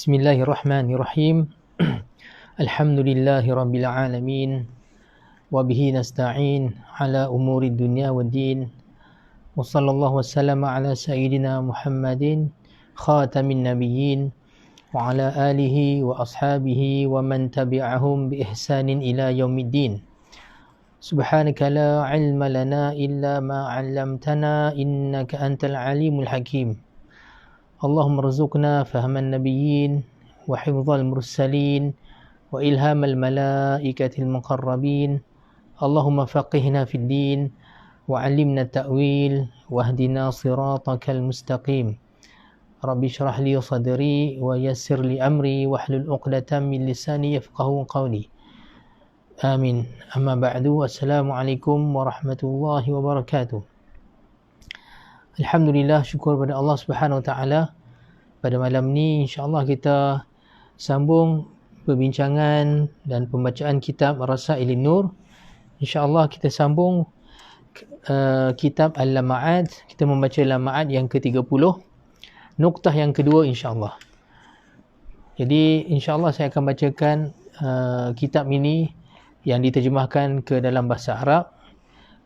Bismillahirrahmanirrahim. Alhamdulillahi rabbil alamin. Wa bihi nasta'in ala umuri dunya waddin. Wa sallallahu wasallama ala sayyidina Muhammadin khatamin nabiyyin wa ala alihi wa ashabihi wa man tabi'ahum bi ihsanin ila yaumiddin. Subhanaka la ilma lana illa ma 'allamtana innaka antal alimul hakim. اللهم ارزقنا فهم النبيين وحفظ المرسلين وإلهام الملائكة المقربين اللهم فقهنا في الدين وعلمنا التأويل واهدنا صراطك المستقيم رب اشرح لي صدري ويسر لي أمري واحلل عقدة من لساني يفقهوا قولي آمين. أما بعد السلام عليكم ورحمة الله وبركاته. Alhamdulillah, syukur pada Allah Subhanahu Wa Taala. Pada malam ni insya-Allah kita sambung perbincangan dan pembacaan kitab Rasailin Nur. Insya-Allah kita sambung kitab Al-Lama'at. Kita membaca Lama'at yang ke-30. Nuktah yang kedua insya-Allah. Jadi insya-Allah saya akan bacakan kitab ini yang diterjemahkan ke dalam bahasa Arab.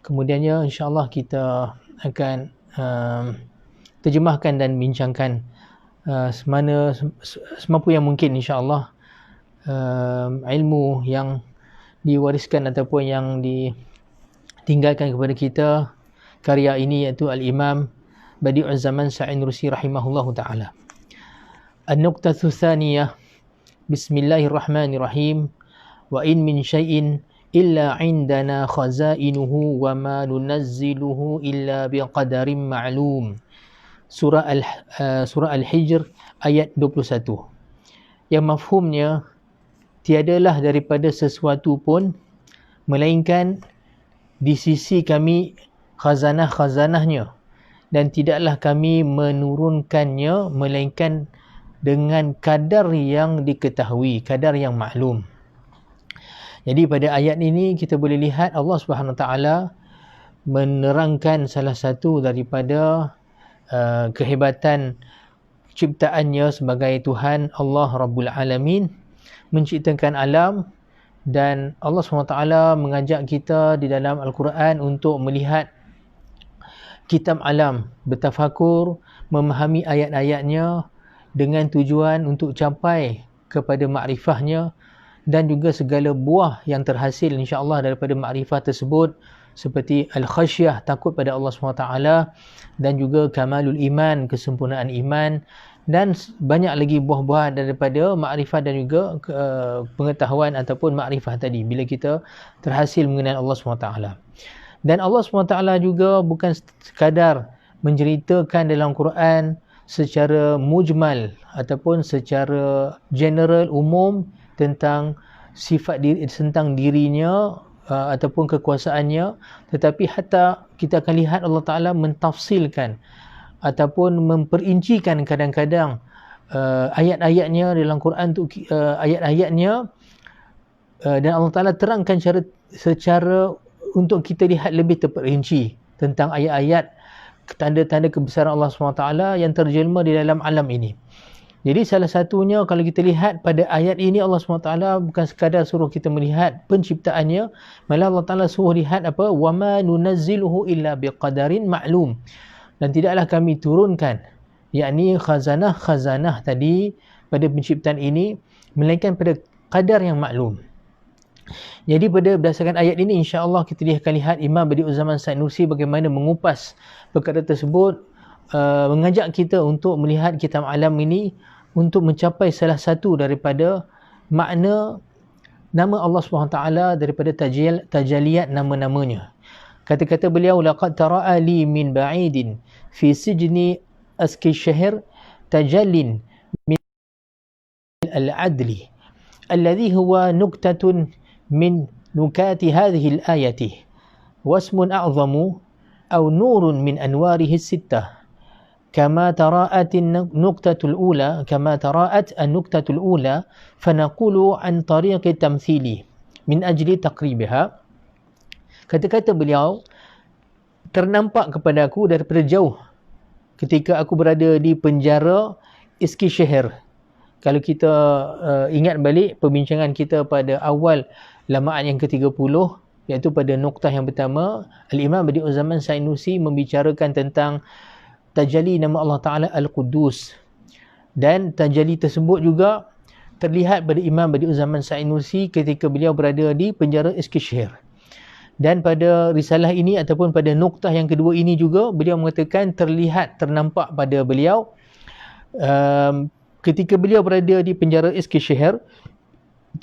Kemudiannya insya-Allah kita akan terjemahkan dan bincangkan semampu yang mungkin insya-Allah ilmu yang diwariskan ataupun yang ditinggalkan kepada kita karya ini, iaitu Al-Imam Badi'uz Zaman Sa'id Nursi rahimahullahu taala. An-nuqtatu tsaniyah. Bismillahirrahmanirrahim. Wa in min syai'in illa indana khazainuhu wa ma nunazziluhu illa biqadarin ma'lum. Surah Al-Hijr ayat 21. Yang mafhumnya, tiadalah daripada sesuatu pun melainkan di sisi kami khazanah-khazanahnya, dan tidaklah kami menurunkannya melainkan dengan kadar yang diketahui, kadar yang maklum. Jadi pada ayat ini kita boleh lihat Allah Subhanahu Wa Taala menerangkan salah satu daripada kehebatan ciptaannya sebagai Tuhan Allah Rabbul Alamin, menciptakan alam. Dan Allah Subhanahu Wa Taala mengajak kita di dalam Al-Quran untuk melihat kitab alam, bertafakur, memahami ayat-ayatnya dengan tujuan untuk capai kepada makrifahnya, dan juga segala buah yang terhasil insya-Allah daripada makrifah tersebut, seperti al-khasyah, takut pada Allah SWT, dan juga kamalul iman, kesempurnaan iman, dan banyak lagi buah-buah daripada makrifah dan juga pengetahuan ataupun makrifah tadi bila kita terhasil mengenal Allah SWT. Dan Allah SWT juga bukan sekadar menceritakan dalam Quran secara mujmal ataupun secara general, umum, tentang sifat diri, tentang dirinya ataupun kekuasaannya, tetapi hatta kita akan lihat Allah Ta'ala mentafsilkan ataupun memperincikan kadang-kadang ayat-ayatnya dalam Quran tu, ayat-ayatnya, dan Allah Ta'ala terangkan secara untuk kita lihat lebih terperinci tentang ayat-ayat tanda-tanda kebesaran Allah SWT yang terjelma di dalam alam ini. Jadi salah satunya kalau kita lihat pada ayat ini, Allah SWT bukan sekadar suruh kita melihat penciptaannya, malah Allah Ta'ala suruh lihat apa? وَمَا نُنَزِّلُهُ إِلَّا بِقَدَرٍ مَعْلُومٍ. Dan tidaklah kami turunkan, yakni khazanah tadi pada penciptaan ini, melainkan pada kadar yang maklum. Jadi berdasarkan ayat ini insya-Allah kita akan lihat Imam Badi'uz Zaman Sa'id Nursi bagaimana mengupas perkara tersebut, mengajak kita untuk melihat kitab alam ini untuk mencapai salah satu daripada makna nama Allah SWT daripada tajaliyat nama-namanya. Kata-kata beliau, laqad tara'a li min ba'idin fi sijni aski syahr tajallin min al-adli alladhi huwa nuktatun min nukati hadhihi al-ayati wasmun a'zamu aw nurun min anwarihi sittah كما تراءت النقطة الأولى فنقول عن طريق التمثيل من أجل تقريبها. Kata-kata beliau, ternampak kepada aku daripada jauh ketika aku berada di penjara Iskishehr. kalau kita ingat balik perbincangan kita pada awal lamaan yang ke-30, iaitu pada noktah yang pertama, Al-Imam Badi'uzzaman Sainusi membicarakan tentang tajalli nama Allah Ta'ala Al-Quddus. Dan tajalli tersebut juga terlihat pada Imam Badi'uzzaman Sainusi ketika beliau berada di penjara Eskishehir. Dan pada risalah ini ataupun pada noktah yang kedua ini juga, beliau mengatakan ternampak pada beliau ketika beliau berada di penjara Eskishehir,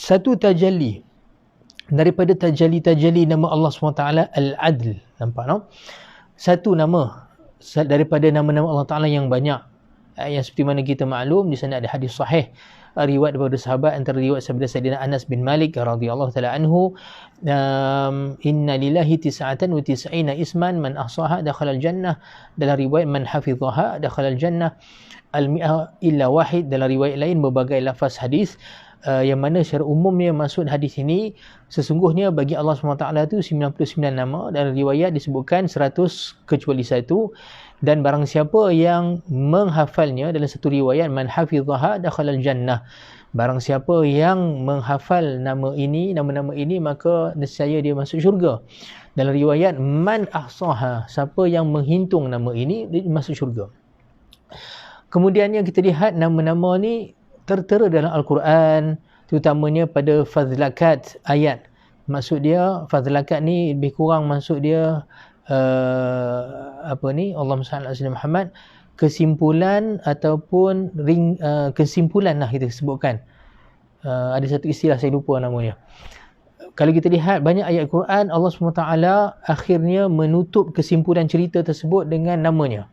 satu tajalli daripada tajalli nama Allah SWT Al-Adl. Nampak no? Satu nama daripada nama-nama Allah Ta'ala yang banyak, yang seperti mana kita maklum, di sana ada hadis sahih riwayat daripada sahabat, antara riwayat Sayyidina Anas bin Malik radhiyallahu taala anhu, inna lillahi tis'atan wa tis'ina isman man ahsaha dakhala al-jannah, dalam riwayat man hafizaha dakhala al-jannah al-mi'ah illa wahid, dalam riwayat lain berbagai lafaz hadis yang mana secara umumnya maksud hadis ini sesungguhnya bagi Allah SWT itu 99 nama, dalam riwayat disebutkan 100 kecuali satu, dan barang siapa yang menghafalnya, dalam satu riwayat man hafizaha dakhala al-jannah, barang siapa yang menghafal nama-nama ini maka nescaya dia masuk syurga. Dalam riwayat man ahsaha, siapa yang menghitung nama ini dia masuk syurga. Kemudiannya kita lihat nama-nama ni tertera dalam Al-Quran, terutamanya pada fadlakat ayat. Maksud dia fadlakat ni lebih kurang maksud dia Allahumma salli ala sayyidina Muhammad, kesimpulan ataupun kesimpulan lah kita sebutkan. Ada satu istilah saya lupa namanya. Kalau kita lihat banyak ayat Quran, Allah SWT akhirnya menutup kesimpulan cerita tersebut dengan namanya.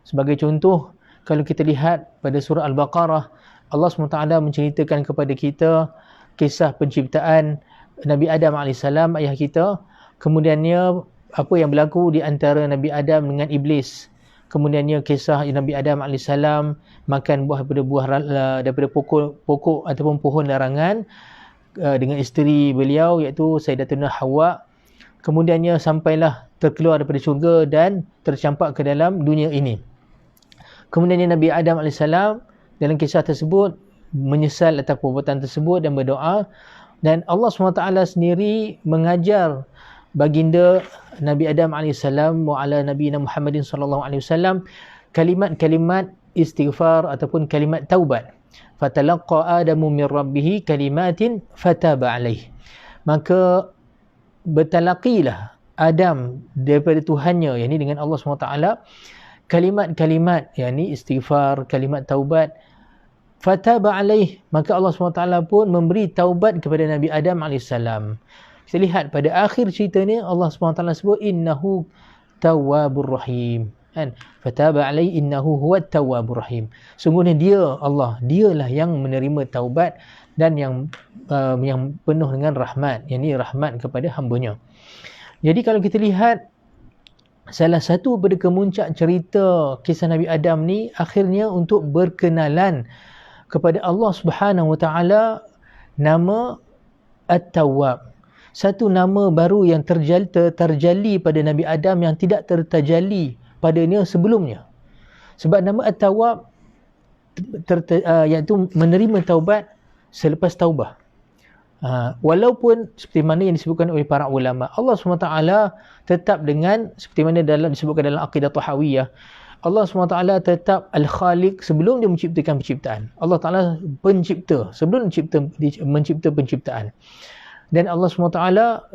Sebagai contoh, kalau kita lihat pada surah Al-Baqarah, Allah SWT menceritakan kepada kita kisah penciptaan Nabi Adam AS, ayah kita. Kemudiannya apa yang berlaku di antara Nabi Adam dengan Iblis. Kemudiannya kisah Nabi Adam AS makan daripada pokok ataupun pohon larangan dengan isteri beliau iaitu Sayyidatuna Hawa. Kemudiannya sampailah terkeluar daripada syurga dan tercampak ke dalam dunia ini. Kemudiannya Nabi Adam AS dalam kisah tersebut menyesal atas perbuatan tersebut dan berdoa, dan Allah SWT sendiri mengajar baginda Nabi Adam AS wa ala nabiyina Muhammadin sallallahu alaihi wasallam kalimat-kalimat istighfar ataupun kalimat taubat. Fatalaqqa Adamu min rabbih kalimatin fataba alaih. Maka bertalaqilah Adam daripada Tuhannya, yakni dengan Allah SWT, kalimat-kalimat yakni istighfar, kalimat taubat. Fataba alaih, maka Allah SWT pun memberi taubat kepada Nabi Adam AS. Kita lihat pada akhir cerita ni Allah SWT sebut innahu tawwabur rahim. Kan? Fataba alaih innahu huwat tawwabur rahim. Sungguhnya dia Allah, dialah yang menerima taubat dan yang penuh dengan rahmat, yakni rahmat kepada hamba-Nya. Jadi kalau kita lihat salah satu pada kemuncak cerita kisah Nabi Adam ni akhirnya untuk berkenalan kepada Allah Subhanahu Wa Taala nama At-Tawwab. Satu nama baru yang terjalli pada Nabi Adam yang tidak tertajalli padanya sebelumnya. Sebab nama At-Tawwab iaitu menerima taubat selepas taubah. Walaupun seperti mana yang disebutkan oleh para ulama, Allah SWT tetap dengan seperti mana disebutkan dalam Aqidah Tahawiyah, Allah SWT tetap Al-Khaliq sebelum dia menciptakan penciptaan. Allah Ta'ala pencipta sebelum mencipta penciptaan. Dan Allah SWT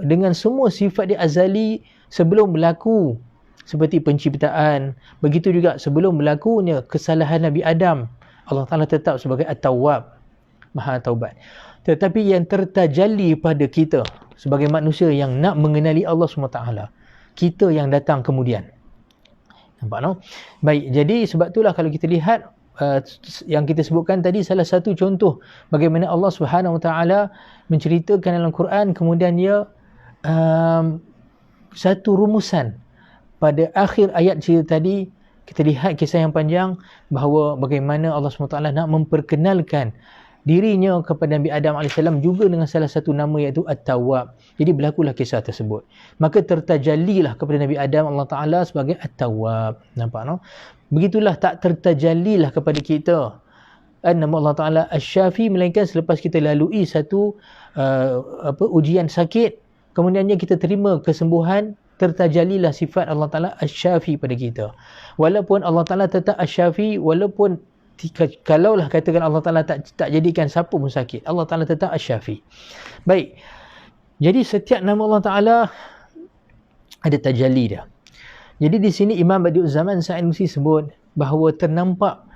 dengan semua sifat dia azali sebelum berlaku seperti penciptaan, begitu juga sebelum berlakunya kesalahan Nabi Adam, Allah Ta'ala tetap sebagai At-Tawwab, Maha Taubat. Tetapi yang tertajalli pada kita sebagai manusia yang nak mengenali Allah SWT, kita yang datang kemudian. Nampak no? Baik, jadi sebab itulah kalau kita lihat yang kita sebutkan tadi salah satu contoh bagaimana Allah Subhanahu Wa Taala menceritakan dalam Quran, kemudian dia satu rumusan pada akhir ayat cerita tadi. Kita lihat kisah yang panjang bahawa bagaimana Allah SWT nak memperkenalkan dirinya kepada Nabi Adam AS juga dengan salah satu nama iaitu At-Tawwab. Jadi berlakulah kisah tersebut. Maka tertajallilah kepada Nabi Adam Allah Ta'ala sebagai At-Tawwab. Nampak no? Begitulah tak tertajallilah kepada kita nama Allah Ta'ala Asy-Syafi, melainkan selepas kita lalui satu ujian sakit, kemudiannya kita terima kesembuhan, tertajalilah sifat Allah Ta'ala Asy-Syafi pada kita. Walaupun Allah Ta'ala tetap Asy-Syafi, walaupun kalaulah katakan Allah Ta'ala tak jadikan siapa pun sakit, Allah Ta'ala tetap Asy-Syafi. Baik, jadi setiap nama Allah Ta'ala ada tajalli dia. Jadi di sini Imam Badi'uz Zaman Sanusi sebut bahawa ternampak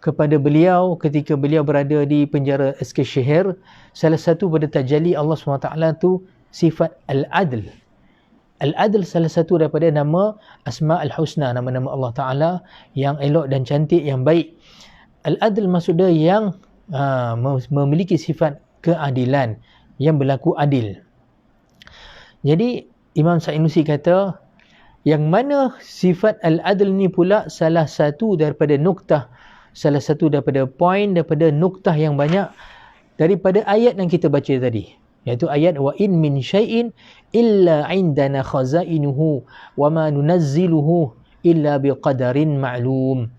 kepada beliau ketika beliau berada di penjara Eskishehir, salah satu pada tajalli Allah SWT tu sifat Al-Adl. Al-Adl salah satu daripada nama Asma' Al-Husna, nama-nama Allah Ta'ala yang elok dan cantik, yang baik. Al-Adl maksudnya yang memiliki sifat keadilan, yang berlaku adil. Jadi Imam Sanusi kata, yang mana sifat Al-Adl ni pula salah satu daripada nuktah, salah satu daripada poin, daripada nuktah yang banyak daripada ayat yang kita baca tadi, iaitu ayat wa in min syai'in illa indana khazainuhu wa ma nunazziluhu illa biqadarin ma'lum.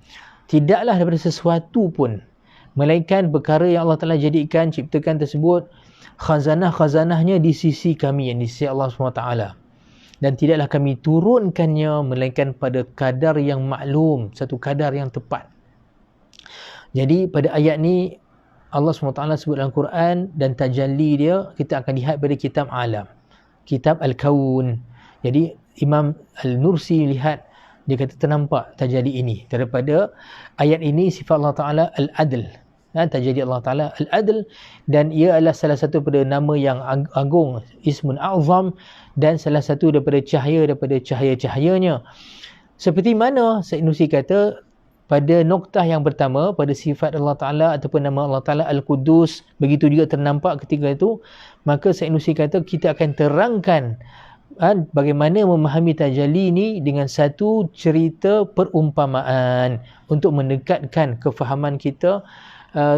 Tidaklah daripada sesuatu pun melainkan perkara yang Allah Ta'ala jadikan, ciptakan tersebut, khazanah-khazanahnya di sisi kami, yang di sisi Allah SWT. Dan tidaklah kami turunkannya melainkan pada kadar yang maklum, satu kadar yang tepat. Jadi pada ayat ni Allah SWT sebut dalam Quran, dan tajalli dia kita akan lihat pada kitab alam, kitab Al-Kaun. Jadi Imam Al-Nursi lihat, dia kata ternampak tajalli ini daripada ayat ini, sifat Allah Ta'ala Al-Adl, tajalli Allah Ta'ala Al-Adl, dan ia adalah salah satu daripada nama yang agung, Ismun A'zam, dan salah satu daripada cahaya-cahayanya. Seperti mana Sanusi kata pada noktah yang pertama, pada sifat Allah Ta'ala ataupun nama Allah Ta'ala Al-Qudus, begitu juga ternampak ketika itu, maka Sanusi kata kita akan terangkan bagaimana memahami tajalli ini dengan satu cerita perumpamaan untuk mendekatkan kefahaman kita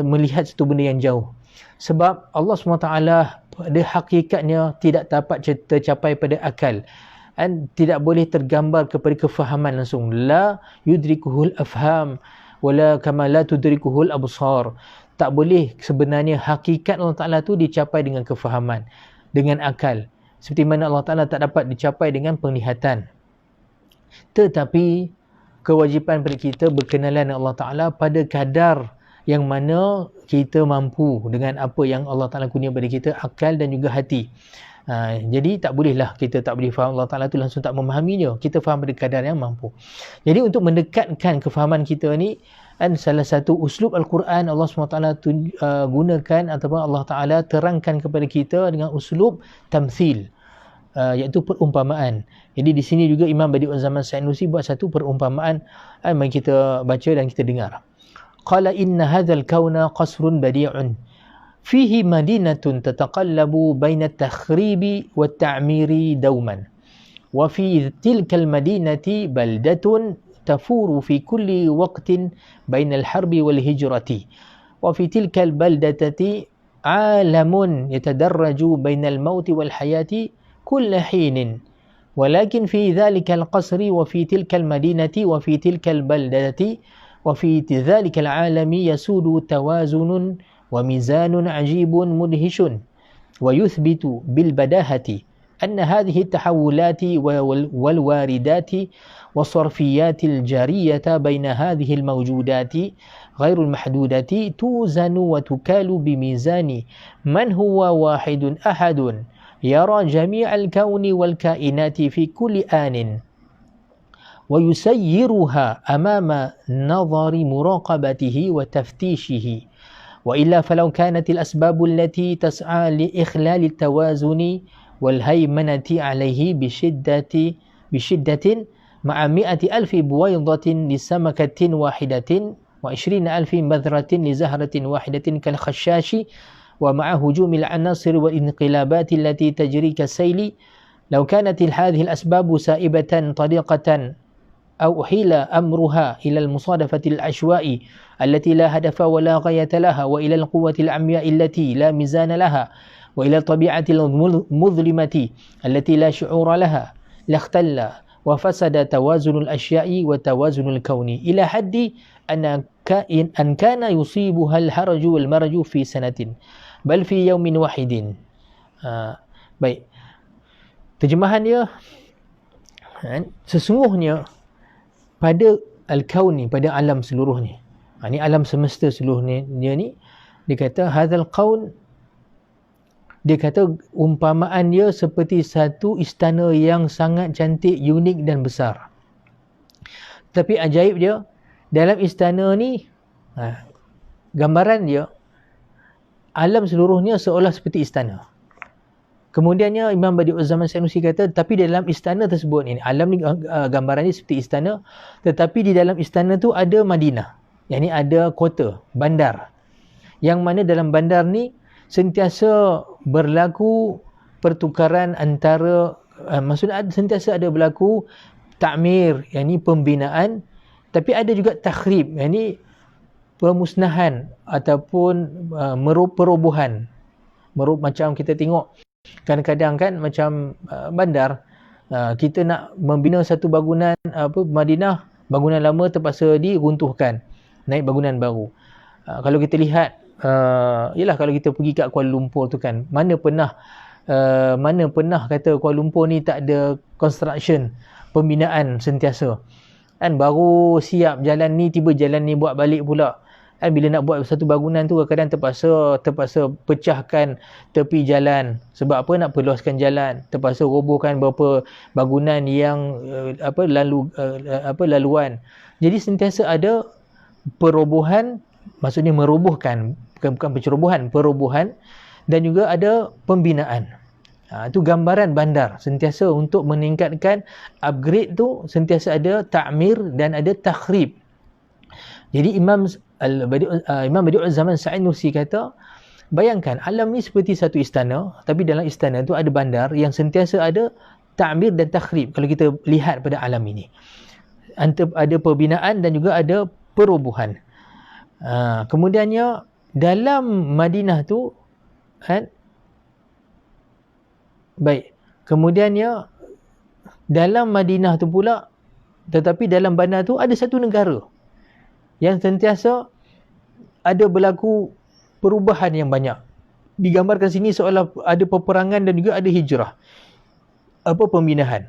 melihat satu benda yang jauh. Sebab Allah SWT pada hakikatnya tidak dapat tercapai pada akal, dan tidak boleh tergambar kepada kefahaman langsung. La yudrikuhul afham wala kama la tudrikuhul absar. Tak boleh sebenarnya hakikat Allah Ta'ala tu dicapai dengan kefahaman, dengan akal, seperti mana Allah Ta'ala tak dapat dicapai dengan penglihatan. Tetapi kewajipan pada kita berkenalan dengan Allah Ta'ala pada kadar yang mana kita mampu dengan apa yang Allah Ta'ala kurnia pada kita, akal dan juga hati. Jadi tak bolehlah kita tak boleh faham Allah Ta'ala tu langsung tak memahaminya. Kita faham pada kadar yang mampu. Jadi untuk mendekatkan kefahaman kita ni, dan salah satu uslub Al-Quran Allah SWT gunakan ataupun Allah Ta'ala terangkan kepada kita dengan uslub tamthil, iaitu perumpamaan. Jadi di sini juga Imam Badi'uz Zaman Sanusi buat satu perumpamaan, mari kita baca dan kita dengar. Qala inna hadzal kauna qasrun badi'un fihi madinatun tataqallabu baina at-takhribi wat-ta'miri dawman wa fi tilka al-madinati baldatun tafuru fi kulli waqtin baina al-harbi wal-hijrati wa fi tilka al-baldatati alamun yatadarraju baina al-mauti wal-hayati kulla hinin walakin fi dhalika al-qasri wa fi tilka al-madinati wa fi tilka al-baldati وفي ذلك العالم يسود توازن وميزان عجيب مدهش ويثبت بالبداهة أن هذه التحولات والواردات والصرفيات الجارية بين هذه الموجودات غير المحدودة توزن وتكال بميزان من هو واحد أحد يرى جميع الكون والكائنات في كل آن ويسيرها أمام نظر مراقبته وتفتيشه وإلا فلو كانت الأسباب التي تسعى لإخلال التوازن والهيمنة عليه بشدة مع 100,000 بويضة لسمكة واحدة و20,000 بذرة لزهرة واحدة كالخشاش ومع هجوم العناصر والانقلابات التي تجري كالسيل لو كانت هذه الأسباب سائبة طريقة أو أحيل أمرها إلى المصادفة العشواء التي لا هدف ولا غاية لها وإلى القوة العمياء التي لا ميزان لها وإلى الطبيعة المظلمة التي لا شعور لها لاختل وفسد توازن الأشياء وتوازن الكون إلى حد أن an kana yusibuha al-haraju wal maraju fi sanatin bal fi yawmin wahidin. Baik, terjemahan dia, sesungguhnya pada al-kaun ni, pada alam seluruhnya, ni alam semesta seluruhnya ni, dia kata hadzal qaun, dia kata umpamaan dia seperti satu istana yang sangat cantik, unik dan besar. Tapi ajaib dia, dalam istana ni, gambaran dia, alam seluruhnya seolah seperti istana. Kemudiannya Imam Badi'uz Zaman Sanusi kata, tapi dalam istana tersebut, ini alam ni gambaran ni seperti istana, tetapi di dalam istana tu ada Madinah, yang ni ada kota, bandar, yang mana dalam bandar ni sentiasa berlaku pertukaran antara, maksudnya sentiasa ada berlaku ta'mir, yang ni pembinaan, tapi ada juga takhrib, yang ni pemusnahan ataupun perobohan. Macam kita tengok kadang-kadang kan, macam bandar, kita nak membina satu bangunan Madinah, bangunan lama terpaksa diruntuhkan, naik bangunan baru. Kalau kita lihat, yalah, kalau kita pergi kat Kuala Lumpur tu kan, mana pernah kata Kuala Lumpur ni tak ada construction, pembinaan sentiasa kan, baru siap jalan ni, tiba jalan ni buat balik pula kan. Bila nak buat satu bangunan tu, kadang-kadang terpaksa pecahkan tepi jalan. Sebab apa? Nak perluaskan jalan, terpaksa robohkan beberapa bangunan yang laluan. Jadi sentiasa ada perobohan, maksudnya merobohkan, bukan pencerobohan, perobohan, dan juga ada pembinaan. Itu gambaran bandar, sentiasa untuk meningkatkan upgrade tu, sentiasa ada ta'mir dan ada takhrib. Jadi Imam Badi'uz Zaman Sa'id Nursi kata, bayangkan alam ni seperti satu istana, tapi dalam istana tu ada bandar yang sentiasa ada ta'mir dan takhrib. Kalau kita lihat pada alam ini, ada pembinaan dan juga ada perobohan. Kemudiannya dalam Madinah tu kan, baik, kemudiannya dalam Madinah tu pula, tetapi dalam bandar tu ada satu negara yang sentiasa ada berlaku perubahan yang banyak. Digambarkan sini seolah ada peperangan dan juga ada hijrah, pembinaan.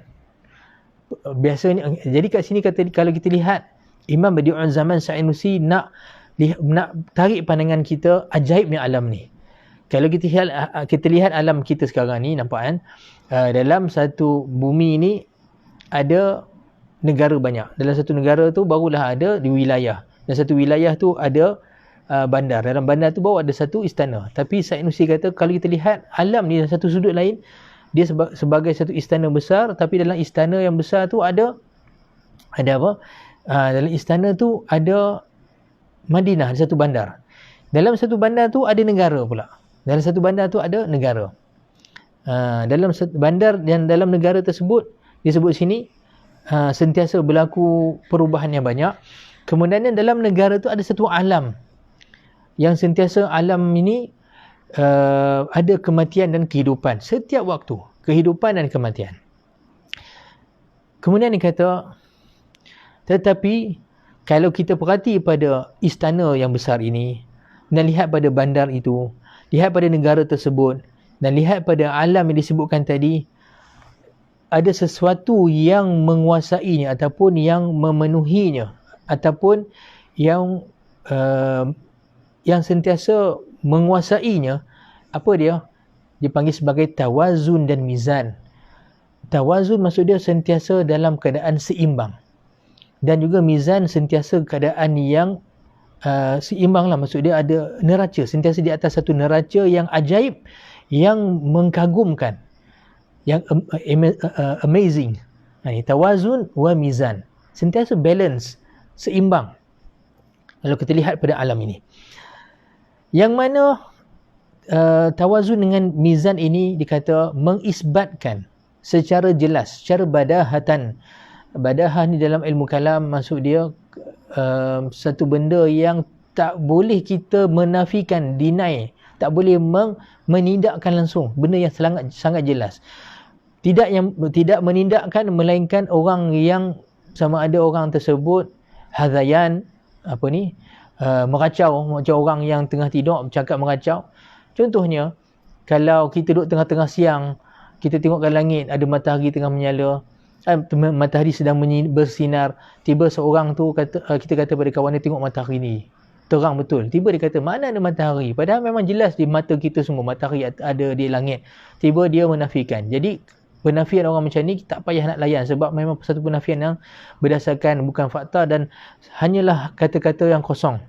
Biasanya, jadi kat sini kata, kalau kita lihat, Imam Badi'uz Zaman Sa'id Nursi nak tarik pandangan kita ajaibnya alam ni. Kalau kita lihat alam kita sekarang ni, nampak kan, dalam satu bumi ni ada negara banyak. Dalam satu negara tu barulah ada di wilayah, dan satu wilayah tu ada bandar. Dalam bandar tu baru ada satu istana. Tapi Sa'id Nursi kata, kalau kita lihat alam ni dalam satu sudut lain, dia sebagai satu istana besar, tapi dalam istana yang besar tu ada apa? Dalam istana tu ada Madinah, ada satu bandar. Dalam satu bandar tu ada negara pula. Dalam satu bandar tu ada negara. Dalam bandar dan dalam negara tersebut, disebut sini, sentiasa berlaku perubahan yang banyak. Kemudian dalam negara tu ada satu alam, yang sentiasa alam ini ada kematian dan kehidupan setiap waktu. Kehidupan dan kematian. Kemudian dia kata, tetapi kalau kita perhati pada istana yang besar ini, dan lihat pada bandar itu, lihat pada negara tersebut, dan lihat pada alam yang disebutkan tadi, ada sesuatu yang menguasainya, ataupun yang memenuhinya, ataupun yang sentiasa menguasainya. Apa dia? Dipanggil sebagai tawazun dan mizan. Tawazun maksud dia sentiasa dalam keadaan seimbang, dan juga mizan sentiasa keadaan yang seimbang lah. Maksud dia ada neraca, sentiasa di atas satu neraca yang ajaib, yang mengkagumkan, yang amazing. Tawazun wa mizan, sentiasa balance, seimbang. Kalau kita lihat pada alam ini, yang mana tawazun dengan mizan ini dikata mengisbatkan secara jelas, secara badahatan. Badahah ni dalam ilmu kalam, maksud dia satu benda yang tak boleh kita menafikan, deny, tak boleh menindakkan langsung, benda yang sangat jelas. Tidak menindakkan, melainkan orang yang sama ada orang tersebut hadayan, meracau macam orang yang tengah tidur bercakap meracau. Contohnya, kalau kita duduk tengah-tengah siang, kita tengokkan langit, ada matahari tengah menyala, matahari sedang bersinar, tiba seorang tu kata, kita kata pada kawan dia, tengok matahari ni terang betul. Tiba dia kata, mana ada matahari? Padahal memang jelas di mata kita semua matahari ada di langit. Tiba dia menafikan. Jadi penafian orang macam ni tak payah nak layan, sebab memang satu penafian yang berdasarkan bukan fakta dan hanyalah kata-kata yang kosong.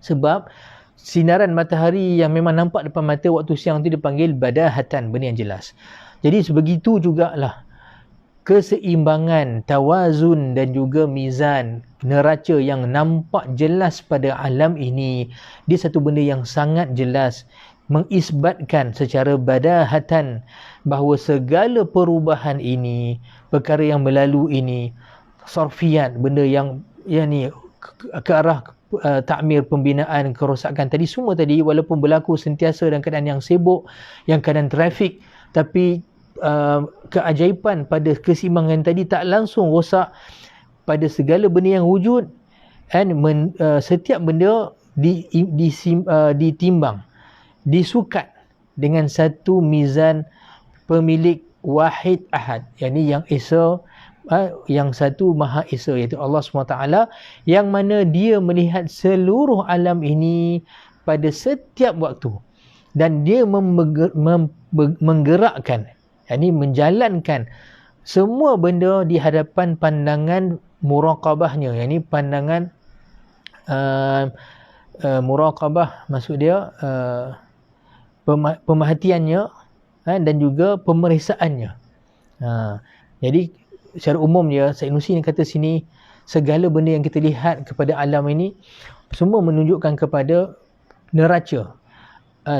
Sebab sinaran matahari yang memang nampak depan mata waktu siang tu dipanggil badahatan, benda yang jelas. Jadi sebegitu jugalah keseimbangan, tawazun dan juga mizan, neraca yang nampak jelas pada alam ini, dia satu benda yang sangat jelas mengisbatkan secara badahatan bahawa segala perubahan ini, perkara yang berlalu ini, sarfiyat, benda yang ni ke arah takmir, pembinaan, kerosakan tadi, semua tadi walaupun berlaku sentiasa dalam keadaan yang sibuk, yang keadaan trafik, tapi keajaiban pada keseimbangan tadi tak langsung rosak pada segala benda yang wujud, dan setiap benda ditimbang, disukat dengan satu mizan pemilik wahid ahad, yang esa, yang satu maha esa, iaitu Allah SWT, yang mana dia melihat seluruh alam ini pada setiap waktu, dan dia menggerakkan, menjalankan semua benda di hadapan pandangan muraqabahnya, pandangan muraqabah, maksud dia pemerhatiannya dan juga pemeriksaannya. Jadi secara umumnya Sa'inusi ni kata sini, segala benda yang kita lihat kepada alam ini semua menunjukkan kepada neraca,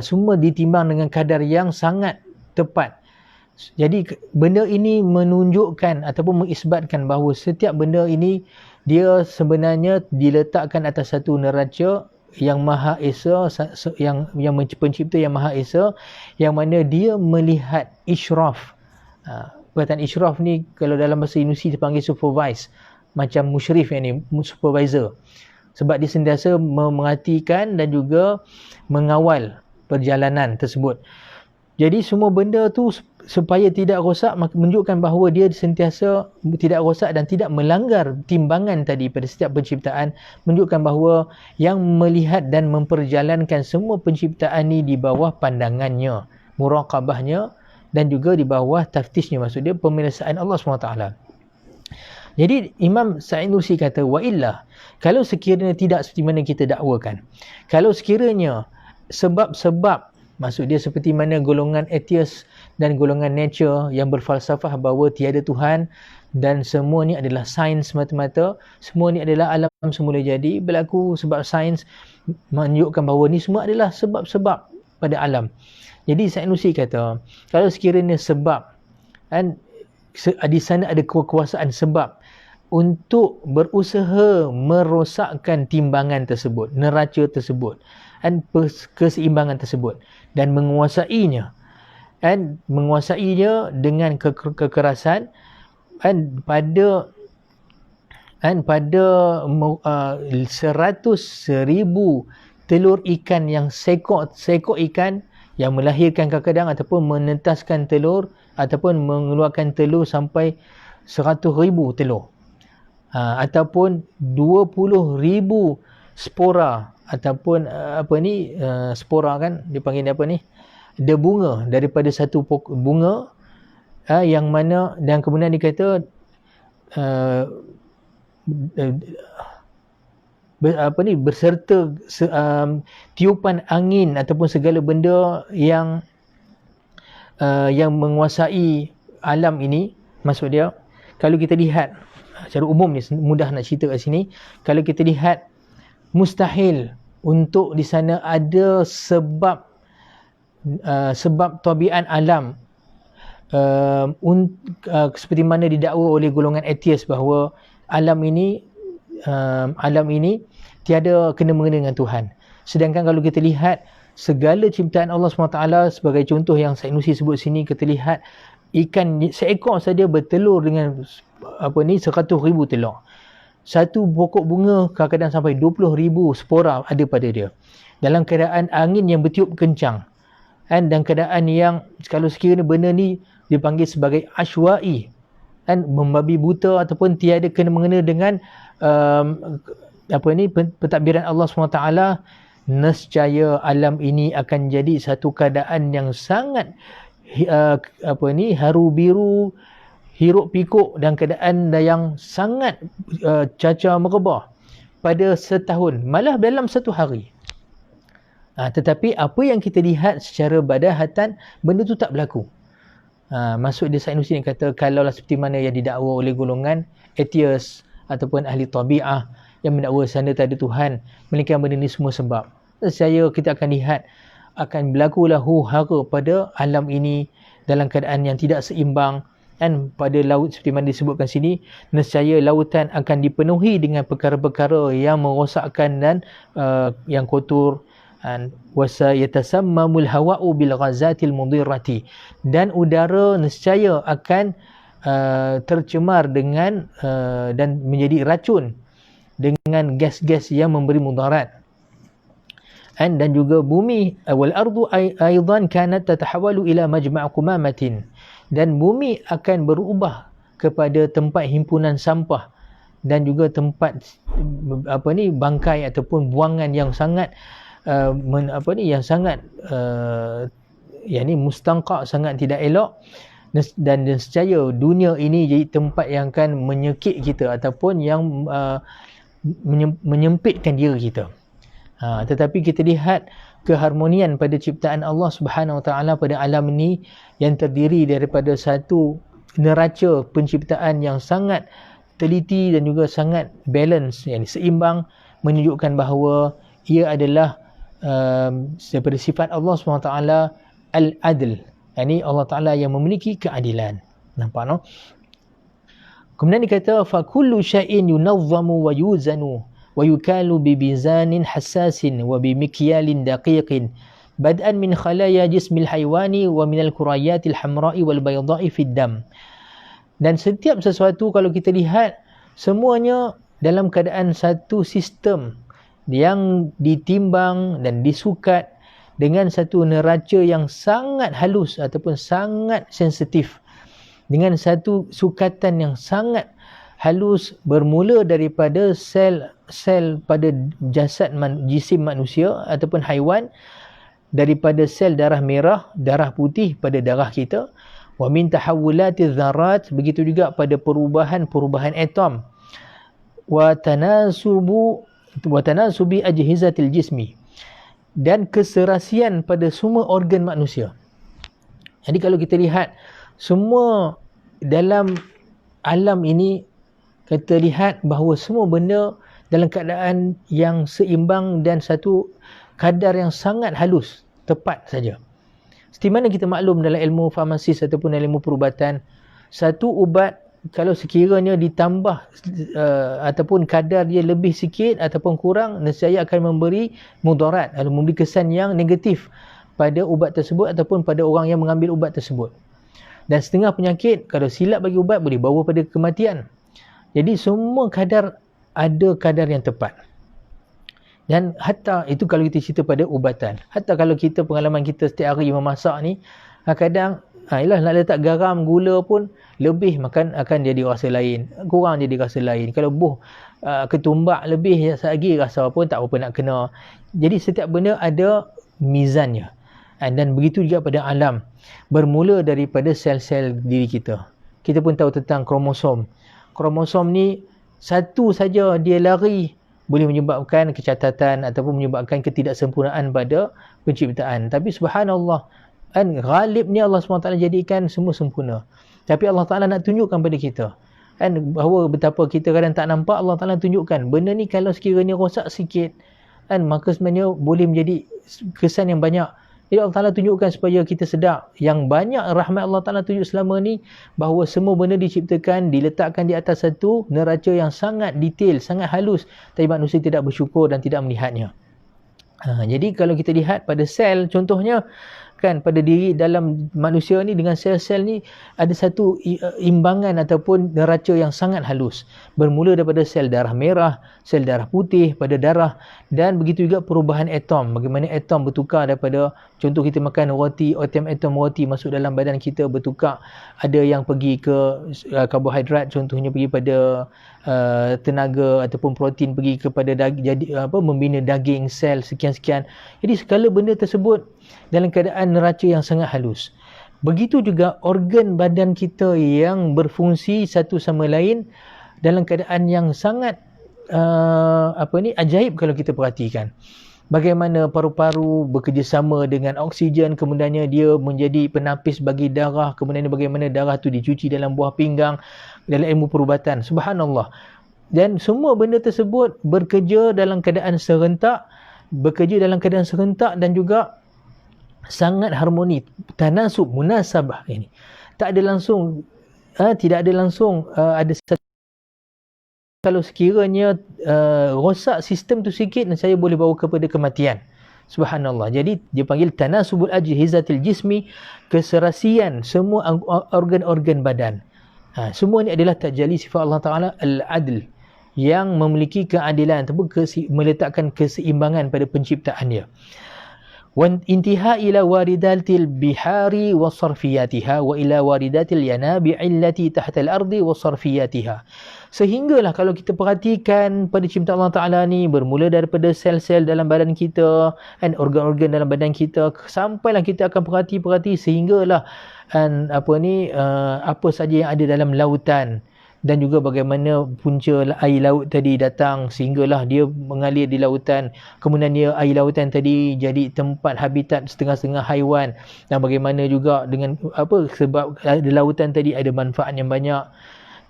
semua ditimbang dengan kadar yang sangat tepat. Jadi benda ini menunjukkan ataupun mengisbatkan bahawa setiap benda ini dia sebenarnya diletakkan atas satu neraca yang maha esa, yang pencipta yang maha esa, yang mana dia melihat isyraf. Perkataan isyraf ni kalau dalam bahasa Indonesia dipanggil supervise, macam musyrif, supervisor, sebab dia sentiasa memerhatikan dan juga mengawal perjalanan tersebut. Jadi semua benda tu supaya tidak rosak, menunjukkan bahawa dia sentiasa tidak rosak dan tidak melanggar timbangan tadi pada setiap penciptaan, menunjukkan bahawa yang melihat dan memperjalankan semua penciptaan ni di bawah pandangannya, muraqabahnya, dan juga di bawah taftisnya, maksud dia pemeriksaan Allah SWT. Jadi Imam Sa'inusi kata, wa illah, kalau sekiranya tidak seperti mana kita dakwakan, kalau sekiranya sebab-sebab, maksud dia seperti mana golongan atheist dan golongan nature yang berfalsafah bahawa tiada Tuhan dan semua ni adalah sains semata-mata, semua ni adalah alam semula jadi, berlaku sebab sains, menunjukkan bahawa ni semua adalah sebab-sebab pada alam. Jadi Sa'inusi kata, kalau sekiranya sebab, dan di sana ada kekuasaan sebab untuk berusaha merosakkan timbangan tersebut, neraca tersebut, dan keseimbangan tersebut, dan menguasainya dengan kekerasan, dan pada 100,000 telur ikan yang seekor ikan yang melahirkan kadang-kadang ataupun menetaskan telur ataupun mengeluarkan telur sampai 100,000 telur, ataupun 20,000 spora, ataupun spora kan dipanggil apa ni, bunga daripada satu bunga, yang mana, dan kemudian dikata berserta tiupan angin ataupun segala benda yang menguasai alam ini. Maksud dia, kalau kita lihat secara umum ni, mudah nak cerita kat sini, kalau kita lihat mustahil untuk di sana ada sebab tabiat alam, seperti mana didakwa oleh golongan atheist bahawa alam ini tiada kena-mengena dengan Tuhan. Sedangkan kalau kita lihat segala ciptaan Allah SWT, sebagai contoh yang Sa'inusi sebut sini, kita lihat ikan seekor saja bertelur dengan 100,000 telur. Satu pokok bunga kadang-kadang sampai 20,000 spora ada pada dia. Dalam keadaan angin yang bertiup kencang. Dan keadaan yang kalau sekiranya benda ni dipanggil sebagai asywa'i, membabi buta ataupun tiada kena-mengena dengan pentadbiran Allah SWT, nescaya alam ini akan jadi satu keadaan yang sangat haru biru, hiruk pikuk, dan keadaan yang sangat cacar merebah pada setahun, malah dalam satu hari. Tetapi apa yang kita lihat secara badahatan, benda tu tak berlaku. Maksud dia Said Nursi kata, kalaulah seperti mana yang didakwa oleh golongan atheist ataupun ahli tabi'ah yang mendakwa sana tak ada Tuhan, melainkan benda ni semua sebab. Saya kita akan lihat akan berlakulah huru-hara pada alam ini dalam keadaan yang tidak seimbang. Dan pada laut seperti mana disebutkan sini, nescaya lautan akan dipenuhi dengan perkara-perkara yang merosakkan dan yang kotor. Wasa yatasammamul hawa'u bil ghazatil mudirrati, dan udara nescaya akan tercemar dengan dan menjadi racun dengan gas-gas yang memberi mudarat. Dan juga bumi, wal ardu aidan kanat tatahawalu ila majma' qumamatin, dan bumi akan berubah kepada tempat himpunan sampah dan juga tempat bangkai ataupun buangan yang sangat mustangqa, sangat tidak elok. Dan nescaya dunia ini jadi tempat yang akan menyekik kita ataupun yang menyempitkan diri kita. Tetapi kita lihat keharmonian pada ciptaan Allah Subhanahu Wa Taala pada alam ini yang terdiri daripada satu neraca penciptaan yang sangat teliti dan juga sangat balance, yang seimbang, menunjukkan bahawa ia adalah daripada sifat Allah SWT al-adl. Ini Allah Ta'ala yang memiliki keadilan. Nampak, no? Kemudian dikata فَكُلُّ شَيْءٍ يُنَظَّمُ وَيُوزَنُ وَيُكَالُ بِبِزَانٍ حَسَّاسٍ وَبِمِكْيَالٍ دَقِيقٍ بَدْءًا مِنْ خَلَايَا جِسْمِ الْحَيْوَانِ وَمِنَ الْكُرَيَّاتِ الْحَمْرَاءِ وَالْبَيْضَاءِ فِي الدَّمِ. Dan setiap sesuatu kalau kita lihat, semuanya dalam keadaan satu sistem yang ditimbang dan disukat dengan satu neraca yang sangat halus ataupun sangat sensitif, dengan satu sukatan yang sangat halus, bermula daripada sel pada jisim manusia ataupun haiwan, daripada sel darah merah, darah putih pada darah kita, wa min tahawulatiz dzarat, begitu juga pada perubahan atom, wa tanasubi ajhizatil jismi, dan keserasian pada semua organ manusia. Jadi kalau kita lihat semua dalam alam ini, kita lihat bahawa semua benda dalam keadaan yang seimbang dan satu kadar yang sangat halus, tepat saja. Seperti mana kita maklum dalam ilmu farmasis ataupun dalam ilmu perubatan, satu ubat kalau sekiranya ditambah ataupun kadar dia lebih sikit ataupun kurang, nescaya akan memberi mudarat, atau memberi kesan yang negatif pada ubat tersebut ataupun pada orang yang mengambil ubat tersebut. Dan setengah penyakit kalau silap bagi ubat boleh bawa pada kematian. Jadi semua kadar ada kadar yang tepat. Dan hatta itu kalau kita cerita pada ubatan, hatta kalau kita pengalaman kita setiap hari memasak ni, kadang nak letak garam, gula pun lebih makan akan jadi rasa lain, kurang jadi rasa lain. Kalau ketumbak lebih lagi rasa pun tak apa nak kena. Jadi setiap benda ada mizannya. Dan begitu juga pada alam, bermula daripada sel-sel diri kita. Kita pun tahu tentang kromosom. Kromosom ni satu saja dia lari boleh menyebabkan kecacatan ataupun menyebabkan ketidaksempurnaan pada penciptaan. Tapi subhanallah, ghalibnya Allah SWT jadikan semua sempurna. Tapi Allah Ta'ala nak tunjukkan pada kita bahawa betapa kita kadang tak nampak, Allah Ta'ala tunjukkan benda ni kalau sekiranya rosak sikit, maka sebenarnya boleh menjadi kesan yang banyak. Jadi Allah Ta'ala tunjukkan supaya kita sedar yang banyak rahmat Allah Ta'ala tunjuk selama ni, bahawa semua benda diciptakan, diletakkan di atas satu neraca yang sangat detail, sangat halus, tapi manusia tidak bersyukur dan tidak melihatnya. Jadi kalau kita lihat pada sel, contohnya kan pada diri dalam manusia ni dengan sel-sel ni ada satu imbangan ataupun neraca yang sangat halus. Bermula daripada sel darah merah, sel darah putih pada darah, dan begitu juga perubahan atom. Bagaimana atom bertukar daripada, contoh kita makan roti, atom roti masuk dalam badan kita bertukar. Ada yang pergi ke karbohidrat, contohnya pergi pada tenaga ataupun protein pergi kepada membina daging, sel sekian-sekian. Jadi segala benda tersebut dalam keadaan neraca yang sangat halus. Begitu juga organ badan kita yang berfungsi satu sama lain dalam keadaan yang sangat ajaib kalau kita perhatikan. Bagaimana paru-paru bekerjasama dengan oksigen, kemudiannya dia menjadi penapis bagi darah, kemudian bagaimana darah tu dicuci dalam buah pinggang, dalam ilmu perubatan. Subhanallah. Dan semua benda tersebut bekerja dalam keadaan serentak, dan juga sangat harmoni, tanasub, munasabah ini. Tak ada langsung, tidak ada langsung ada satu. Kalau sekiranya rosak sistem tu sikit, saya boleh bawa kepada kematian. Subhanallah. Jadi dia panggil tanasubul ajhizatil jismi, keserasian semua organ-organ badan. Semua ni adalah tajalli sifat Allah Ta'ala al-adl, yang memiliki keadilan ataupun meletakkan keseimbangan pada penciptaan dia. وانتهاء إلى واردات البحار وصرفياتها وإلى واردات الينابع التي تحت الأرض وصرفياتها. Sehinggalah kalau kita perhatikan pada ciptaan Allah Ta'ala ni, bermula daripada sel-sel dalam badan kita dan organ-organ dalam badan kita, sampailah kita akan perhati sehinggalah apa saja yang ada dalam lautan, dan juga bagaimana punca air laut tadi datang sehinggalah dia mengalir di lautan, kemudian air lautan tadi jadi tempat habitat setengah-setengah haiwan, dan bagaimana juga dengan sebab di lautan tadi ada manfaat yang banyak.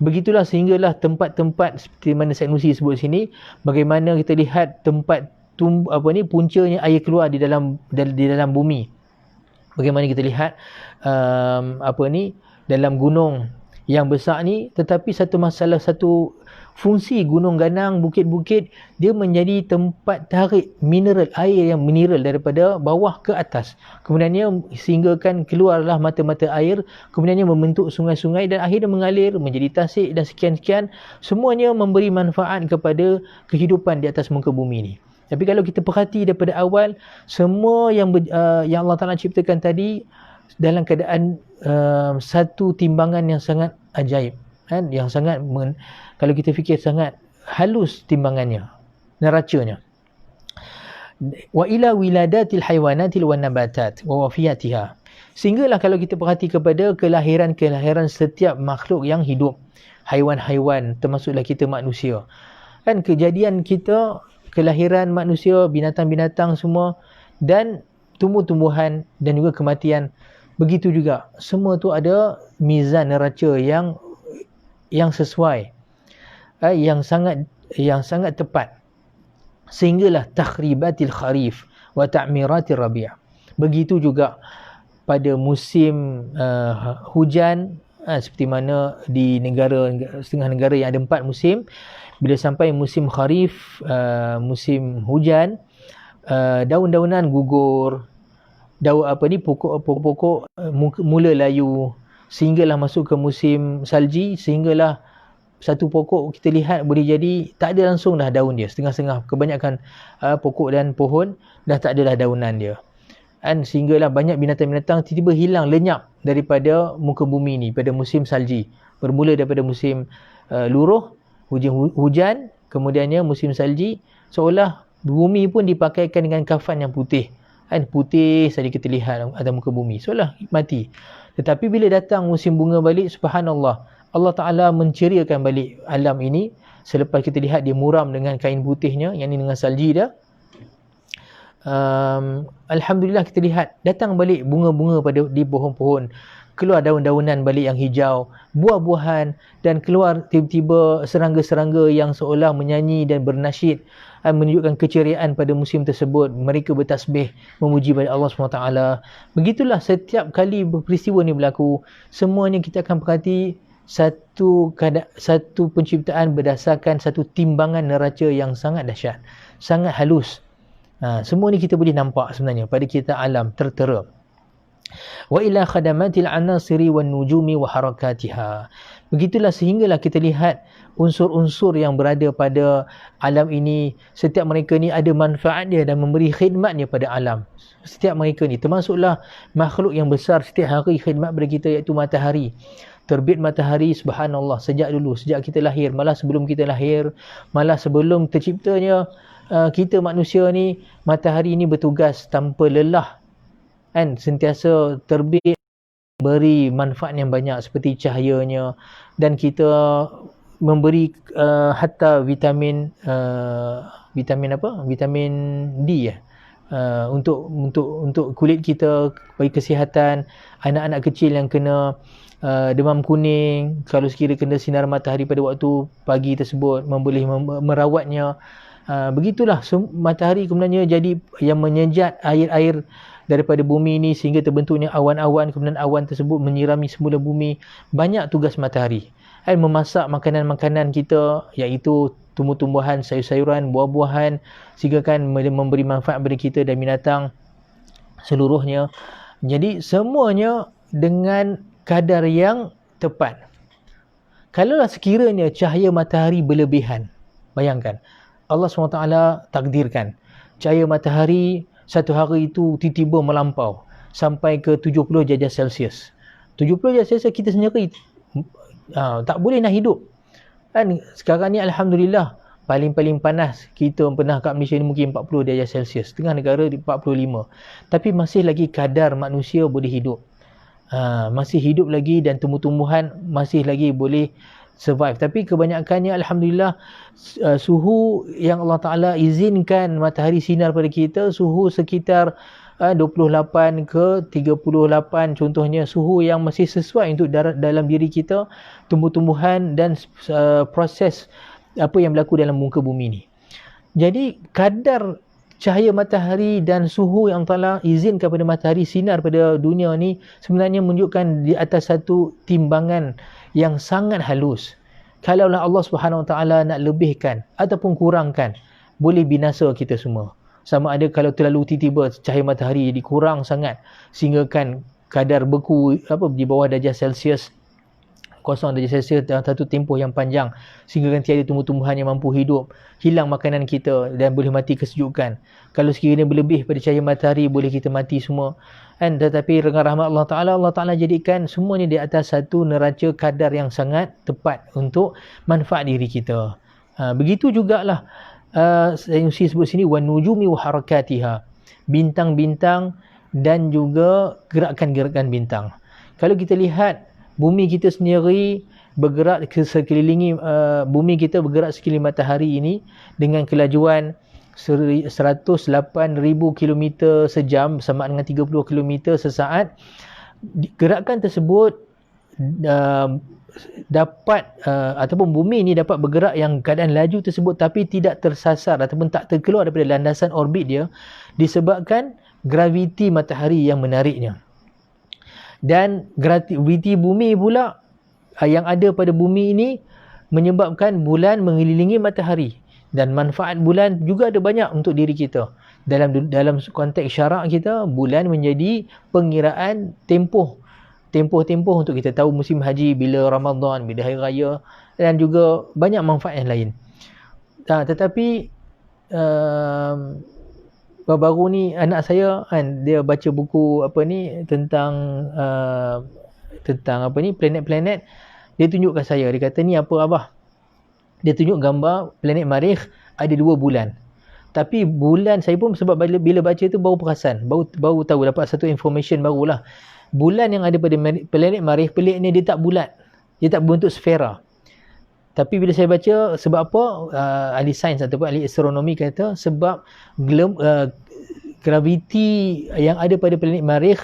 Begitulah sehinggalah tempat-tempat seperti mana Said Nursi sebut sini, bagaimana kita lihat tempat puncanya air keluar di dalam bumi. Bagaimana kita lihat dalam gunung yang besar ni, tetapi satu fungsi gunung ganang, bukit-bukit, dia menjadi tempat tarik mineral, air yang mineral daripada bawah ke atas. Kemudiannya sehinggakan keluarlah mata-mata air, kemudiannya membentuk sungai-sungai dan akhirnya mengalir menjadi tasik dan sekian-sekian. Semuanya memberi manfaat kepada kehidupan di atas muka bumi ni. Tapi kalau kita perhati daripada awal, semua yang Allah Ta'ala ciptakan tadi dalam keadaan satu timbangan yang sangat ajaib, kan? Yang sangat kalau kita fikir sangat halus timbangannya, neracanya. Wa ila wiladatil haywanatil wan nabatat wa wafiyatiha. Sehinggalah kalau kita perhati kepada kelahiran setiap makhluk yang hidup, haiwan-haiwan, termasuklah kita manusia. Kan kejadian kita, kelahiran manusia, binatang-binatang semua, dan tumbuh-tumbuhan, dan juga kematian. Begitu juga semua tu ada mizan neraca yang sesuai, yang sangat tepat, sehinggalah takhribatil kharif wa ta'miratir rabi'. Begitu juga pada musim hujan, seperti mana di setengah negara yang ada 4 musim, bila sampai musim kharif, musim hujan, daun-daunan gugur, pokok-pokok mula layu, sehinggalah masuk ke musim salji, sehinggalah satu pokok kita lihat boleh jadi tak ada langsung dah daun dia, setengah-setengah. Kebanyakan pokok dan pohon dah tak ada dah daunan dia, kan? Sehinggalah banyak binatang-binatang tiba-tiba hilang, lenyap daripada muka bumi ni pada musim salji. Bermula daripada musim luruh, hujan, kemudiannya musim salji, seolah bumi pun dipakaikan dengan kafan yang putih, kan? Putih saja kita lihat atas muka bumi, seolah mati. Tetapi bila datang musim bunga balik, subhanallah, Allah Ta'ala menceriakan balik alam ini. Selepas kita lihat dia muram dengan kain putihnya, yang ini dengan salji dia, Alhamdulillah kita lihat datang balik bunga-bunga di pohon-pohon, keluar daun-daunan balik yang hijau, buah-buahan, dan keluar tiba-tiba serangga-serangga yang seolah menyanyi dan bernasyid, menunjukkan keceriaan pada musim tersebut. Mereka bertasbih memuji pada Allah SWT. Begitulah setiap kali peristiwa ni berlaku, semuanya kita akan perhati satu penciptaan berdasarkan satu timbangan neraca yang sangat dahsyat, sangat halus. Semua ni kita boleh nampak sebenarnya pada kita alam tertera. wa ila khadamatil anasiri wan nujumi wa harakatiha. Begitulah sehinggalah kita lihat unsur-unsur yang berada pada alam ini, setiap mereka ni ada manfaat dia dan memberi khidmat dia pada alam. Setiap mereka ni termasuklah makhluk yang besar setiap hari khidmat pada kita, iaitu matahari. Terbit matahari, subhanallah, sejak dulu, sejak kita lahir, malah sebelum kita lahir, malah sebelum terciptanya kita manusia ni, matahari ni bertugas tanpa lelah kan, sentiasa terbit, beri manfaat yang banyak seperti cahayanya, dan kita memberi hatta vitamin vitamin D untuk kulit kita, bagi kesihatan. Anak-anak kecil yang kena demam kuning, kalau sekiranya kena sinar matahari pada waktu pagi tersebut, boleh merawatnya. Begitulah matahari kemudiannya jadi yang menyejat air-air daripada bumi ini sehingga terbentuknya awan-awan, kemudian awan tersebut menyirami semula bumi. Banyak tugas matahari. Memasak makanan-makanan kita, iaitu tumbuh-tumbuhan, sayur-sayuran, buah-buahan, sehingga kan memberi manfaat kepada kita dan binatang seluruhnya. Jadi semuanya dengan kadar yang tepat. Kalaulah sekiranya cahaya matahari berlebihan, bayangkan Allah SWT takdirkan cahaya matahari satu hari itu tiba-tiba melampau sampai ke 70 darjah Celsius. 70 darjah Celsius kita sendiri tak boleh nak hidup. Kan sekarang ni alhamdulillah paling-paling panas kita pernah kat Malaysia ni mungkin 40 darjah Celsius. Tengah negara 45. Tapi masih lagi kadar manusia boleh hidup. Masih hidup lagi dan tumbuh-tumbuhan masih lagi boleh survive. Tapi kebanyakannya alhamdulillah suhu yang Allah Ta'ala izinkan matahari sinar pada kita, suhu sekitar 28 ke 38 contohnya, suhu yang masih sesuai untuk dalam diri kita, tumbuh-tumbuhan dan proses apa yang berlaku dalam muka bumi ni. Jadi kadar cahaya matahari dan suhu yang Allah izinkan pada matahari sinar pada dunia ni sebenarnya menunjukkan di atas satu timbangan yang sangat halus. Kalaulah Allah Subhanahu Wa Taala nak lebihkan ataupun kurangkan, boleh binasa kita semua. Sama ada kalau terlalu tiba-tiba cahaya matahari jadi kurang sangat sehingga kan kadar beku di bawah darjah Celsius, 0 darjah Celsius dalam satu tempoh yang panjang sehingga kan tiada tumbuh-tumbuhan yang mampu hidup, hilang makanan kita dan boleh mati kesejukan. Kalau sekiranya berlebih pada cahaya matahari, boleh kita mati semua. Kan? Tetapi dengan rahmat Allah Ta'ala jadikan semuanya di atas satu neraca kadar yang sangat tepat untuk manfaat diri kita. Begitu jugalah saya sebut sini wan nujumi wa harakatiha, bintang-bintang dan juga gerakan-gerakan bintang. Kalau kita lihat bumi kita sendiri bergerak sekelilingi bumi kita bergerak sekeliling matahari ini dengan kelajuan 108,000 km sejam, sama dengan 30 km sesaat. Gerakan tersebut dapat ataupun bumi ini dapat bergerak yang keadaan laju tersebut tapi tidak tersasar ataupun tak terkeluar daripada landasan orbit dia disebabkan graviti matahari yang menariknya. Dan graviti bumi pula yang ada pada bumi ini menyebabkan bulan mengelilingi matahari, dan manfaat bulan juga ada banyak untuk diri kita. Dalam konteks syarak kita, bulan menjadi pengiraan tempoh untuk kita tahu musim haji, bila Ramadan, bila hari raya, dan juga banyak manfaat yang lain. Tetapi baru ni anak saya kan, dia baca buku tentang planet-planet. Dia tunjukkan saya, dia kata, ni apa abah? Dia tunjuk gambar planet Marikh ada 2 bulan. Tapi bulan, saya pun sebab bila baca tu baru perasan, baru tahu, dapat satu information barulah. Bulan yang ada pada planet Marikh, peliknya dia tak bulat, dia tak berbentuk sfera. Tapi bila saya baca, sebab apa? Ahli sains ataupun ahli astronomi kata sebab graviti yang ada pada planet Marikh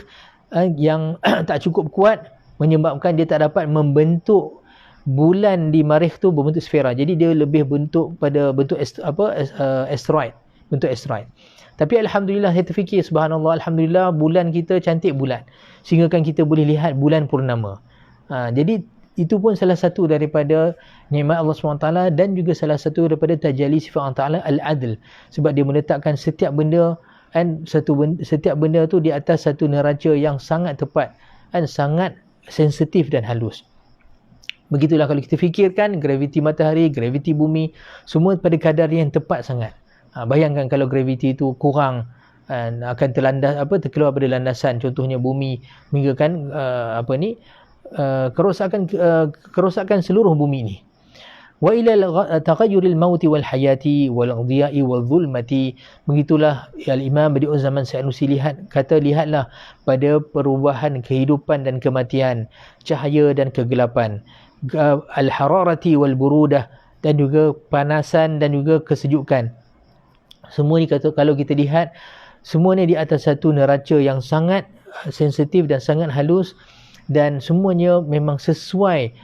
yang tak cukup kuat menyebabkan dia tak dapat membentuk bulan di Marikh tu berbentuk sfera. Jadi dia lebih bentuk pada bentuk asteroid, bentuk asteroid. Tapi alhamdulillah, saya terfikir, subhanallah, alhamdulillah bulan kita cantik bulan, sehingga kan kita boleh lihat bulan purnama. Jadi itu pun salah satu daripada nikmat Allah SWT dan juga salah satu daripada tajalli sifat Allah Ta'ala al-adl, sebab dia meletakkan setiap benda kan setiap benda tu di atas satu neraca yang sangat tepat, kan, sangat sensitif dan halus. Begitulah kalau kita fikirkan graviti matahari, graviti bumi, semua pada kadar yang tepat sangat. Bayangkan kalau graviti itu kurang, akan terkeluar pada landasan, contohnya bumi, hingga kan kerosakan seluruh bumi ini. Wa ila taghayyuril mauti wal hayati wal dhiya'i wal zulmati, begitulah al-Imam Badi'uz Zaman Sanusi lihatlah pada perubahan kehidupan dan kematian, cahaya dan kegelapan, al-hararati wal burudah, dan juga panasan dan juga kesejukan. Semua ni kalau kita lihat, semua ni di atas satu neraca yang sangat sensitif dan sangat halus, dan semuanya memang sesuai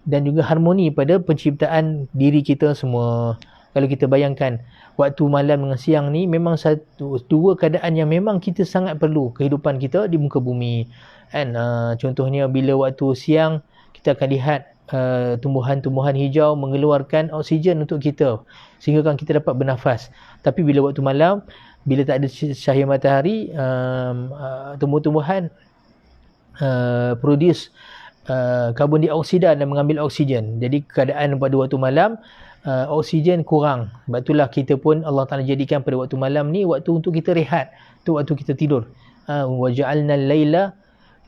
dan juga harmoni pada penciptaan diri kita semua. Kalau kita bayangkan waktu malam dengan siang ni memang dua keadaan yang memang kita sangat perlu kehidupan kita di muka bumi, kan. Contohnya bila waktu siang kita akan lihat tumbuhan-tumbuhan hijau mengeluarkan oksigen untuk kita sehingga kan kita dapat bernafas. Tapi bila waktu malam, bila tak ada cahaya matahari, tumbuh-tumbuhan produce karbon dioksida dan mengambil oksigen. Jadi keadaan pada waktu malam, oksigen kurang. Sebab itulah kita pun Allah Ta'ala jadikan pada waktu malam ni waktu untuk kita rehat, tu waktu kita tidur. Wa ja'alna al-laila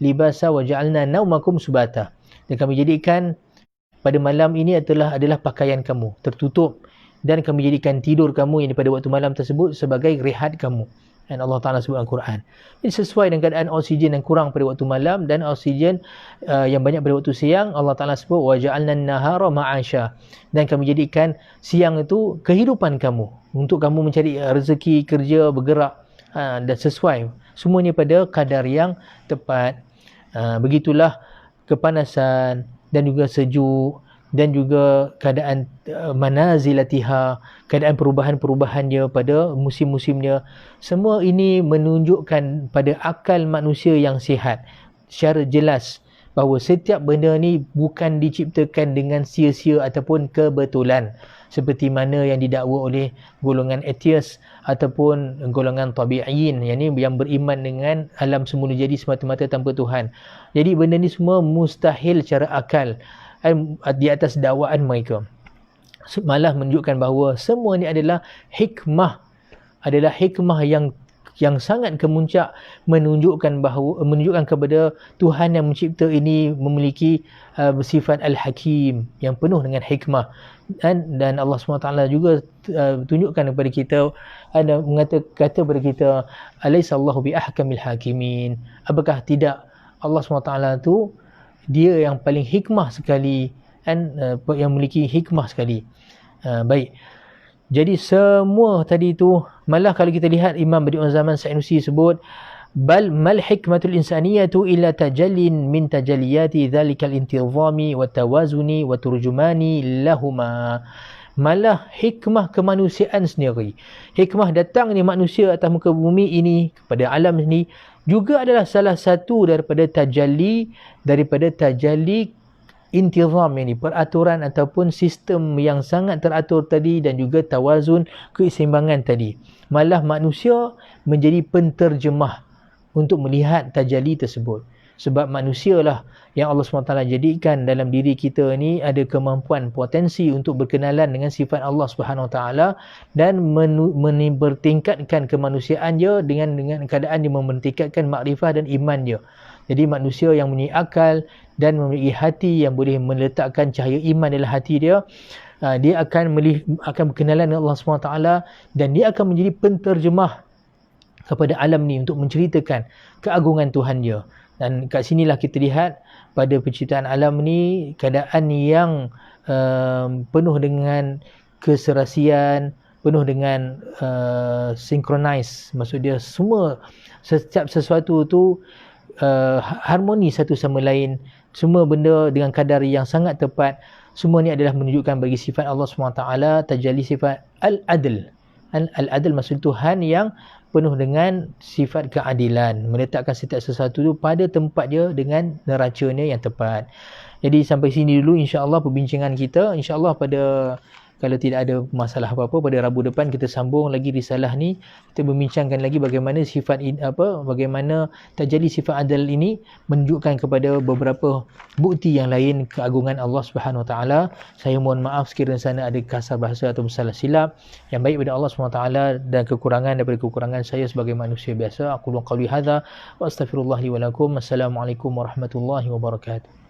libasa wa ja'alna naumakum subata. Dan kami jadikan pada malam ini adalah pakaian kamu tertutup, dan kami jadikan tidur kamu yang pada waktu malam tersebut sebagai rehat kamu. Dan Allah Ta'ala sebut dalam Quran. Ini sesuai dengan keadaan oksigen yang kurang pada waktu malam dan oksigen yang banyak pada waktu siang. Allah Ta'ala sebut wa ja'alna an-nahara ma'asha, dan kami jadikan siang itu kehidupan kamu, untuk kamu mencari rezeki, kerja, bergerak, dan sesuai semuanya pada kadar yang tepat. Begitulah kepanasan dan juga sejuk, dan juga keadaan manazilatiha, keadaan perubahan-perubahannya pada musim-musimnya. Semua ini menunjukkan pada akal manusia yang sihat secara jelas bahawa setiap benda ni bukan diciptakan dengan sia-sia ataupun kebetulan, seperti mana yang didakwa oleh golongan atheist ataupun golongan tabi'in, yang beriman dengan alam semula jadi semata-mata tanpa Tuhan. Jadi benda ni semua mustahil secara akal di atas dakwaan mereka. Malah menunjukkan bahawa semua ni adalah hikmah yang sangat kemuncak, menunjukkan kepada Tuhan yang mencipta ini memiliki sifat al-hakim yang penuh dengan hikmah. Dan Allah SWT juga tunjukkan kepada kita, kata kepada kita, alaisallahu bi ahkamil hakimin, apakah tidak Allah SWT tu dia yang paling hikmah sekali, yang memiliki hikmah sekali. Baik. Jadi semua tadi tu, malah kalau kita lihat Imam Badi'uz Zaman Sanusi sebut, bal mal hikmatul insaniyatu illa tajallin min tajalliyati dhalikal intizami wa tawazuni wa turjumani lahuma. Malah hikmah kemanusiaan sendiri, hikmah datangnya manusia atas muka bumi ini kepada alam ini, juga adalah salah satu daripada tajalli intizam ini, peraturan ataupun sistem yang sangat teratur tadi, dan juga tawazun, keseimbangan tadi. Malah manusia menjadi penterjemah untuk melihat tajalli tersebut. Sebab manusialah yang Allah SWT jadikan dalam diri kita ni ada kemampuan, potensi untuk berkenalan dengan sifat Allah SWT, dan bertingkatkan kemanusiaan dia dengan keadaan dia mempertingkatkan makrifah dan iman dia. Jadi manusia yang mempunyai akal dan memiliki hati yang boleh meletakkan cahaya iman dalam hati dia, dia akan berkenalan dengan Allah SWT, dan dia akan menjadi penterjemah kepada alam ni untuk menceritakan keagungan Tuhan dia. Dan kat sinilah kita lihat pada penciptaan alam ni, keadaan yang penuh dengan keserasian, penuh dengan synchronize, maksud dia semua, setiap sesuatu tu harmoni satu sama lain, semua benda dengan kadar yang sangat tepat. Semua ni adalah menunjukkan bagi sifat Allah SWT, tajalli sifat al-adl. Al-adl maksud Tuhan yang penuh dengan sifat keadilan, meletakkan setiap sesuatu itu pada tempat dia dengan neracanya yang tepat. Jadi sampai sini dulu insya-Allah perbincangan kita. Insya-Allah pada Kalau tidak ada masalah apa-apa, pada Rabu depan kita sambung lagi risalah ni. Kita membincangkan lagi bagaimana bagaimana tajalli sifat adal ini menunjukkan kepada beberapa bukti yang lain keagungan Allah Subhanahu Wa Taala. Saya mohon maaf sekiranya sana ada kasar bahasa atau salah silap. Yang baik pada Allah Subhanahu Wa Taala dan kekurangan daripada kekurangan saya sebagai manusia biasa. Aku qauli hadza wa astaghfirullah li wa lakum. Assalamualaikum warahmatullahi wabarakatuh.